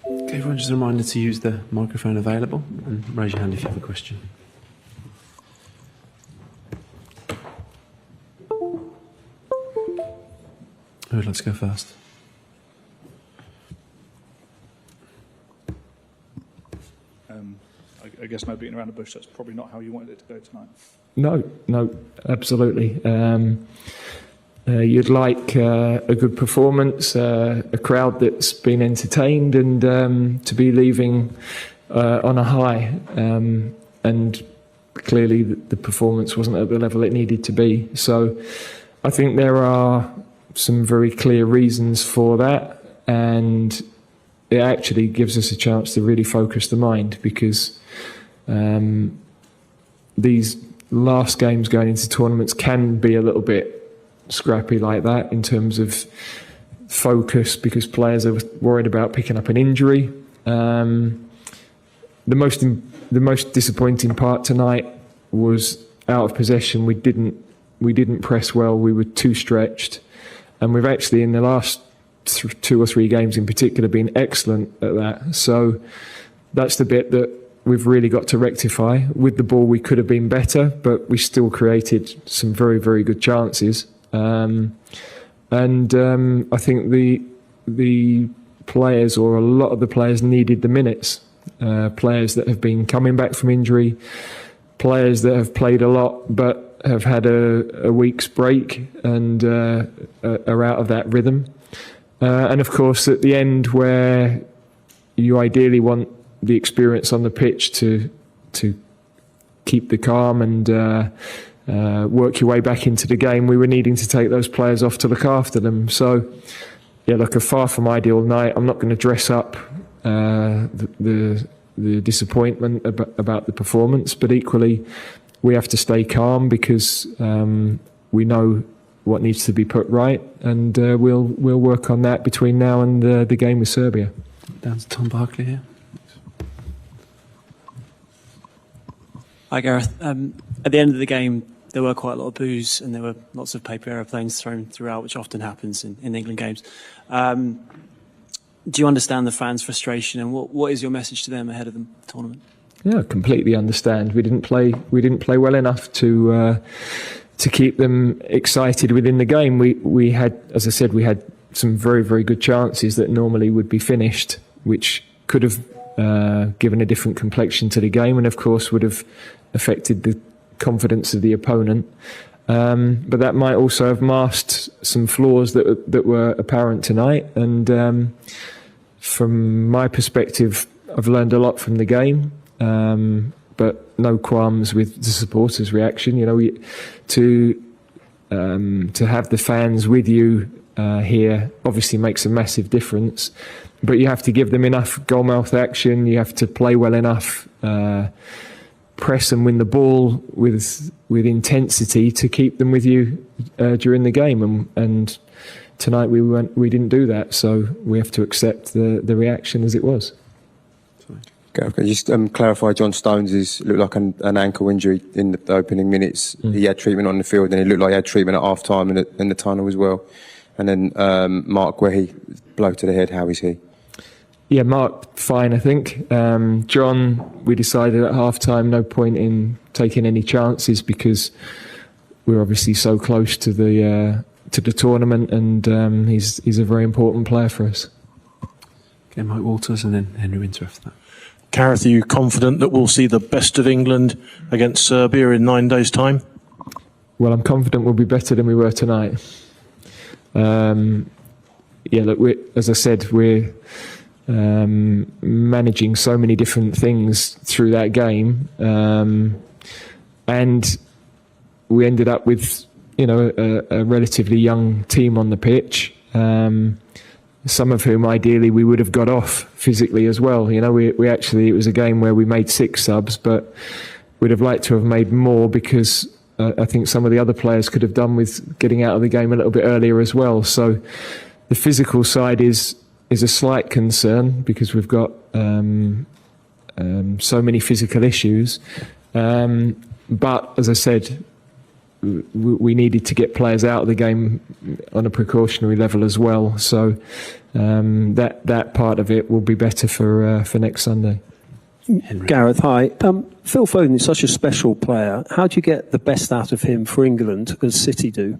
Okay, everyone, just a reminder to use the microphone available and raise your hand if you have a question. Who would like to go first? I guess no beating around the bush, that's probably not how you wanted it to go tonight. No, absolutely. You'd like a good performance, a crowd that's been entertained, and to be leaving on a high. And clearly the performance wasn't at the level it needed to be. So I think there are some very clear reasons for that, and it actually gives us a chance to really focus the mind, because these last games going into tournaments can be a little bit scrappy like that in terms of focus, because players are worried about picking up an injury. The most disappointing part tonight was out of possession. We didn't press well. We were too stretched, and we've actually in the last 2 or 3 games in particular been excellent at that. So that's the bit that we've really got to rectify. With the ball we could have been better, but we still created some very, very good chances. I think the players, or a lot of the players, needed the minutes. Players that have been coming back from injury, players that have played a lot but have had a week's break and are out of that rhythm. And of course, at the end, where you ideally want the experience on the pitch to keep the calm and work your way back into the game, we were needing to take those players off to look after them. So, yeah, look, a far from ideal night. I'm not going to dress up the disappointment about the performance, but equally, we have to stay calm, because we know what needs to be put right, and we'll work on that between now and the game with Serbia. Down to Tom Barkley here. Hi, Gareth. At the end of the game, there were quite a lot of boos, and there were lots of paper aeroplanes thrown throughout, which often happens in England games. Do you understand the fans' frustration, and what is your message to them ahead of the tournament? Yeah, I completely understand. We didn't play well enough to keep them excited within the game. We had, as I said, we had some very, very good chances that normally would be finished, which could have given a different complexion to the game, and of course would have affected the confidence of the opponent. But that might also have masked some flaws that were apparent tonight. And from my perspective, I've learned a lot from the game. But no qualms with the supporters' reaction. You know, to have the fans with you here obviously makes a massive difference. But you have to give them enough goalmouth action. You have to play well enough, press and win the ball with intensity to keep them with you during the game. And tonight we didn't do that. So we have to accept the reaction as it was. Gareth, can you just clarify John Stones' looked like an ankle injury in the opening minutes. He had treatment on the field, and it looked like he had treatment at half-time in the tunnel as well. And then Mark Wehi, blow to the head, how is he? Yeah, Mark, fine, I think. John, we decided at half-time no point in taking any chances, because we're obviously so close to the tournament, and he's a very important player for us. Okay, Mike Walters and then Henry Winter after that. Gareth, are you confident that we'll see the best of England against Serbia in 9 days' time? Well, I'm confident we'll be better than we were tonight. Yeah, look, as I said, we're managing so many different things through that game, and we ended up with, you know, a relatively young team on the pitch. Some of whom ideally we would have got off physically as well. You know, we actually, it was a game where we made 6 subs, but we'd have liked to have made more, because I think some of the other players could have done with getting out of the game a little bit earlier as well. So the physical side is a slight concern, because we've got so many physical issues. But as I said, we needed to get players out of the game on a precautionary level as well. So that part of it will be better for next Sunday. Gareth, hi. Phil Foden is such a special player. How do you get the best out of him for England, as City do?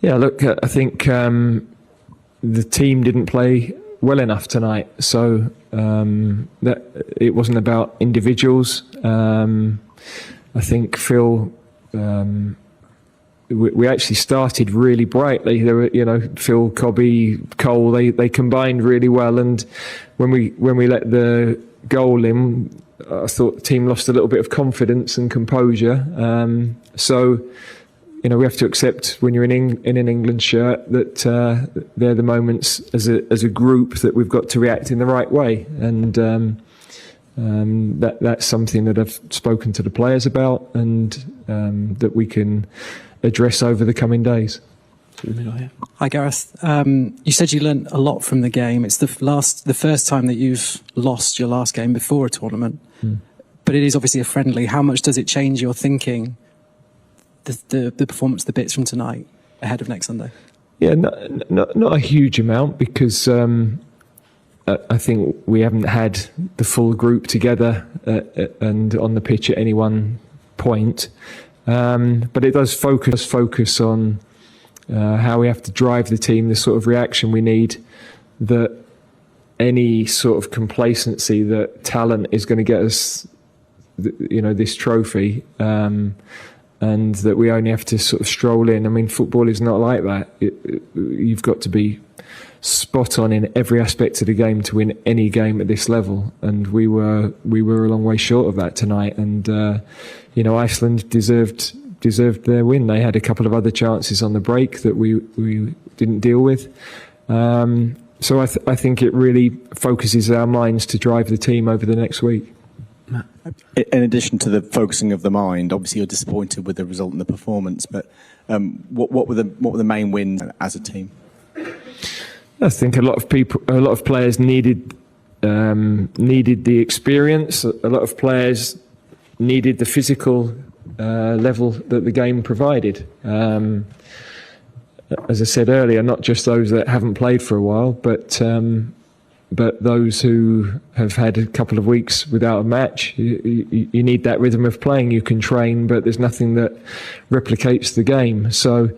Yeah, look, I think the team didn't play well enough tonight, so that it wasn't about individuals. I think Phil. We actually started really brightly. There were, Phil, Cobby, Cole. They combined really well, and when we let the goal in, I thought the team lost a little bit of confidence and composure. So, we have to accept when you're in an England shirt that they're the moments as a group that we've got to react in the right way, and that's something that I've spoken to the players about, and that we can address over the coming days. Hi Gareth. You said you learnt a lot from the game. It's the first time that you've lost your last game before a tournament, but it is obviously a friendly. How much does it change your thinking, the performance, the bits from tonight ahead of next Sunday? Yeah, not a huge amount, because I think we haven't had the full group together and on the pitch at any one point. But it does focus on how we have to drive the team, the sort of reaction we need, that any sort of complacency that talent is going to get us, this trophy, and that we only have to sort of stroll in. I mean, football is not like that. You've got to be spot on in every aspect of the game to win any game at this level, and we were a long way short of that tonight. And Iceland deserved their win. They had a couple of other chances on the break that we didn't deal with. So I think it really focuses our minds to drive the team over the next week. In addition to the focusing of the mind, obviously you're disappointed with the result and the performance, but what were the main wins as a team? I think a lot of players needed the experience. A lot of players needed the physical level that the game provided. As I said earlier, not just those that haven't played for a while, but those who have had a couple of weeks without a match. You need that rhythm of playing. You can train, but there's nothing that replicates the game. So.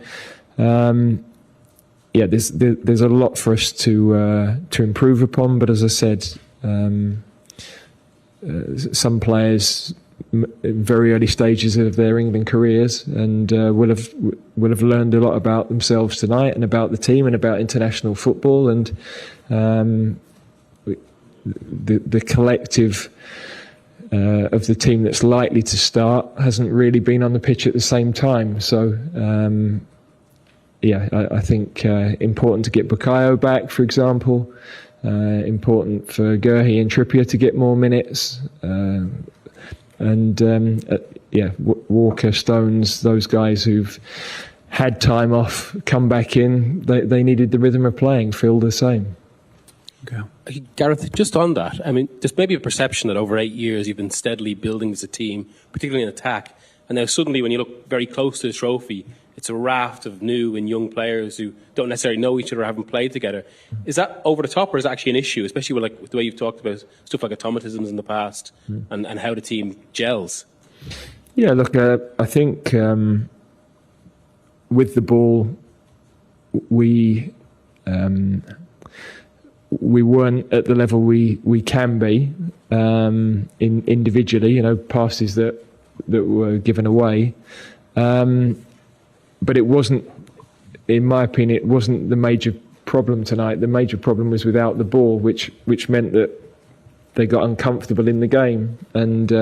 There's a lot for us to improve upon, but as I said, some players in very early stages of their England careers and will have learned a lot about themselves tonight and about the team and about international football, and the collective of the team that's likely to start hasn't really been on the pitch at the same time. So. I think important to get Bukayo back, for example. Important for Guehi and Trippier to get more minutes. Walker, Stones, those guys who've had time off, come back in. They needed the rhythm of playing. Feel the same. Okay. Gareth, just on that, I mean, there's maybe a perception that over 8 years you've been steadily building as a team, particularly in attack, and now suddenly when you look very close to the trophy, it's a raft of new and young players who don't necessarily know each other or haven't played together. Is that over the top, or is that actually an issue, especially with the way you've talked about stuff like automatisms in the past and how the team gels? Yeah, look, I think with the ball, we weren't at the level we can be individually. Passes that were given away. But it wasn't, in my opinion, it wasn't the major problem tonight. The major problem was without the ball, which meant that they got uncomfortable in the game. And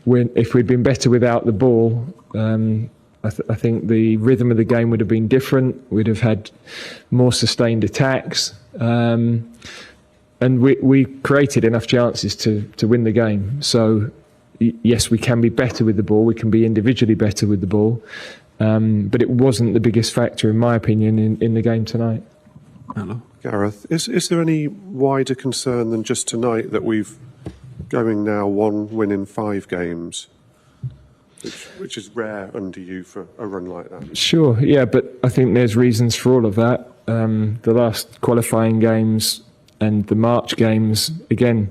if we'd been better without the ball, I think the rhythm of the game would have been different. We'd have had more sustained attacks. And we created enough chances to win the game. So, yes, we can be better with the ball. We can be individually better with the ball. But it wasn't the biggest factor, in my opinion, in the game tonight. Hello. Gareth, is there any wider concern than just tonight that we've going now 1 win in 5 games? which is rare under you for a run like that. Sure, yeah, but I think there's reasons for all of that. The last qualifying games and the March games, again,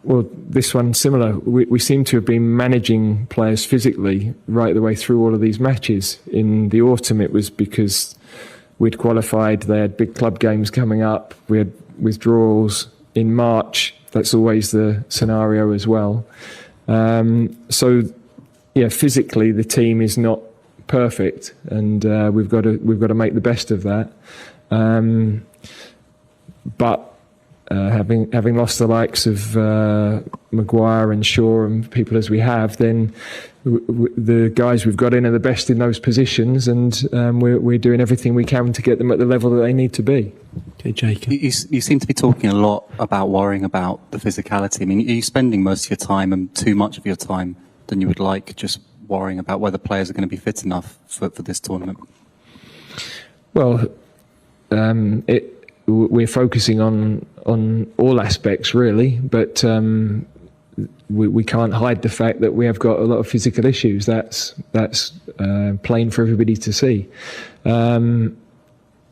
well, this one similar. We seem to have been managing players physically right the way through all of these matches. In the autumn, it was because we'd qualified, they had big club games coming up, we had withdrawals. In March, that's always the scenario as well. So, yeah, physically the team is not perfect, and we've got to make the best of that. But having lost the likes of Maguire and Shaw and people as we have, then the guys we've got in are the best in those positions, and we're doing everything we can to get them at the level that they need to be. Okay, Jacob. You seem to be talking a lot about worrying about the physicality. I mean, are you spending most of your time and too much of your time than you would like just worrying about whether players are going to be fit enough for this tournament? Well, we're focusing on all aspects really, but we can't hide the fact that we have got a lot of physical issues. That's plain for everybody to see.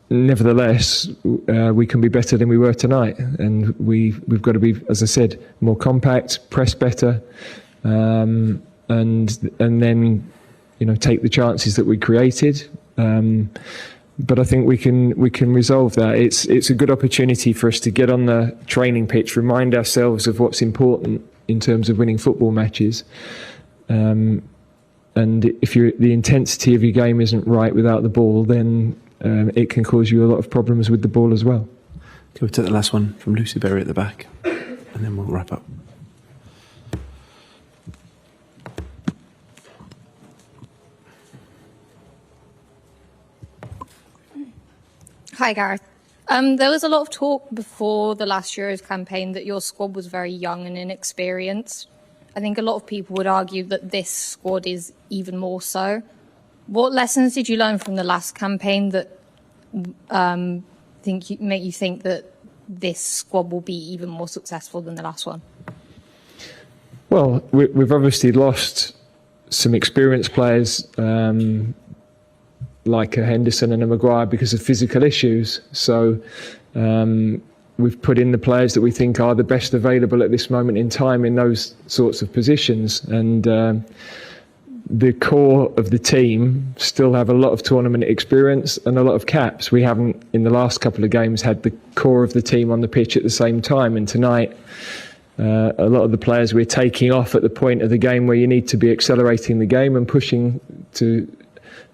Nevertheless, we can be better than we were tonight, and we've got to be, as I said, more compact, press better, and then take the chances that we created. But I think we can resolve that. It's a good opportunity for us to get on the training pitch, remind ourselves of what's important in terms of winning football matches. And if the intensity of your game isn't right without the ball, then it can cause you a lot of problems with the ball as well. Okay, we'll take the last one from Lucy Berry at the back, and then we'll wrap up. Hi, Gareth. There was a lot of talk before the last Euros campaign that your squad was very young and inexperienced. I think a lot of people would argue that this squad is even more so. What lessons did you learn from the last campaign that make you think that this squad will be even more successful than the last one? Well, we've obviously lost some experienced players like a Henderson and a Maguire because of physical issues. So we've put in the players that we think are the best available at this moment in time in those sorts of positions. And the core of the team still have a lot of tournament experience and a lot of caps. We haven't, in the last couple of games, had the core of the team on the pitch at the same time. And tonight, a lot of the players we're taking off at the point of the game where you need to be accelerating the game and pushing to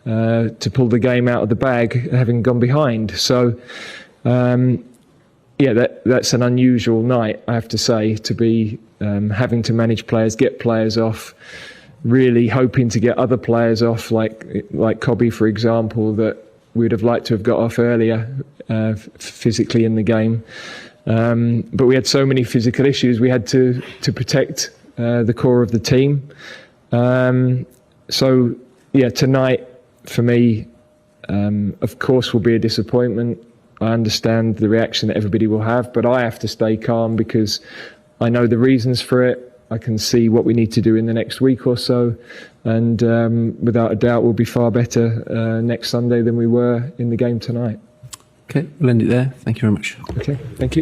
pull the game out of the bag, having gone behind. So, that's an unusual night, I have to say, to be having to manage players, get players off, really hoping to get other players off, like Cobby, for example, that we'd have liked to have got off earlier physically in the game. But we had so many physical issues, we had to protect the core of the team. Tonight, for me, of course, will be a disappointment. I understand the reaction that everybody will have, but I have to stay calm because I know the reasons for it. I can see what we need to do in the next week or so, and without a doubt, we'll be far better next Sunday than we were in the game tonight. Okay, we'll end it there. Thank you very much. Okay, thank you.